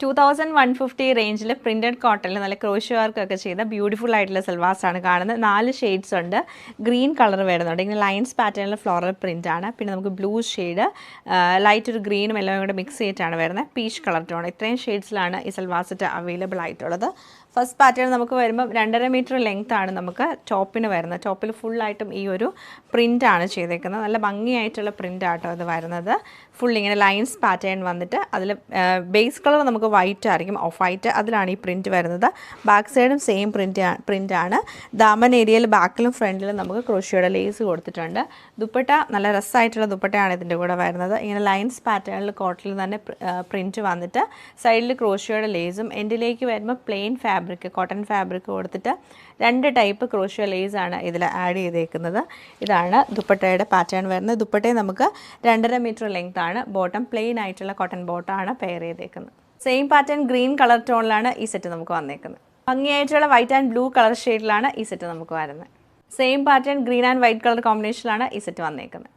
2150 റേഞ്ചിൽ പ്രിൻറ്റഡ് കോട്ടണിൽ നല്ല ക്രോഷ്യോ വർക്കൊക്കെ ചെയ്ത ബ്യൂട്ടിഫുൾ ആയിട്ടുള്ള സൽവാസാണ് കാണുന്നത്. 4 ഷെയ്ഡ്സ് ഉണ്ട്. ഗ്രീൻ കളർ വരുന്നുണ്ട്, ഇങ്ങനെ ലൈൻസ് പാറ്റേണിൽ ഫ്ലോറൽ പ്രിൻ്റ് ആണ്. പിന്നെ നമുക്ക് ബ്ലൂ ഷെയ്ഡ്, ലൈറ്റ് ഒരു ഗ്രീനും എല്ലാം കൂടെ മിക്സ് ചെയ്തിട്ടാണ് വരുന്നത്. Peach colour tone. ഇത്രയും ഷെയ്ഡ്സിലാണ് ഈ സൽവാസറ്റ് അവൈലബിൾ ആയിട്ടുള്ളത്. ഫസ്റ്റ് പാറ്റേൺ നമുക്ക് വരുമ്പം 2.5 മീറ്റർ ലെങ്ത് ആണ് നമുക്ക് ടോപ്പിന് വരുന്നത്. ടോപ്പിൽ ഫുള്ളായിട്ടും ഈ ഒരു പ്രിൻ്റാണ് ചെയ്തേക്കുന്നത്. നല്ല ഭംഗിയായിട്ടുള്ള പ്രിൻ്റ് ആട്ടോ ഇത് വരുന്നത്. ഫുൾ ഇങ്ങനെ ലൈൻസ് പാറ്റേൺ വന്നിട്ട് അതിൽ ബേസ് കളർ നമുക്ക് വൈറ്റ് ആയിരിക്കും, ഓഫ് വൈറ്റ്, അതിലാണ് ഈ പ്രിൻറ്റ് വരുന്നത്. ബാക്ക് സൈഡും സെയിം പ്രിൻ്റാണ്. ദാമൻ ഏരിയയിൽ ബാക്കിലും ഫ്രണ്ടിലും നമുക്ക് ക്രോഷ്യോയുടെ ലേസ് കൊടുത്തിട്ടുണ്ട്. ദുപ്പട്ട നല്ല രസമായിട്ടുള്ള ദുപ്പട്ടയാണ് ഇതിൻ്റെ കൂടെ വരുന്നത്. ഇങ്ങനെ ലൈൻസ് പാറ്റേണിൽ കോട്ടണിൽ തന്നെ പ്രിൻറ്റ് വന്നിട്ട് സൈഡിൽ ക്രോഷ്യോയുടെ ലേസും, എൻഡിലേക്ക് വരുമ്പോൾ പ്ലെയിൻ ഫാബ്രിക്, കോട്ടൺ ഫാബ്രിക് കൊടുത്തിട്ട് 2 ടൈപ്പ് ക്രോഷ്യോ ലേസാണ് ഇതിൽ ആഡ് ചെയ്തേക്കുന്നത്. ഇതാണ് ദുപ്പട്ടയുടെ പാറ്റേൺ വരുന്നത്. ദുപ്പട്ടയും നമുക്ക് 2.5 മീറ്റർ ലെങ്ത് ആണ്. ബോട്ടം പ്ലെയിൻ ആയിട്ടുള്ള കോട്ടൺ ബോട്ടമാണ് പെയർ ചെയ്തേക്കുന്നത്. സെയിം പാറ്റേൺ ഗ്രീൻ കളർ ടോണിലാണ് ഈ സെറ്റ് നമുക്ക് വന്നേക്കുന്നത്. ഭംഗിയായിട്ടുള്ള വൈറ്റ് ആൻഡ് ബ്ലൂ കളർ ഷെയ്ഡിലാണ് ഈ സെറ്റ് നമുക്ക് വരുന്നത്. Same pattern green and white colour കോമ്പിനേഷനിലാണ് ഈ സെറ്റ് വന്നേക്കുന്നത്.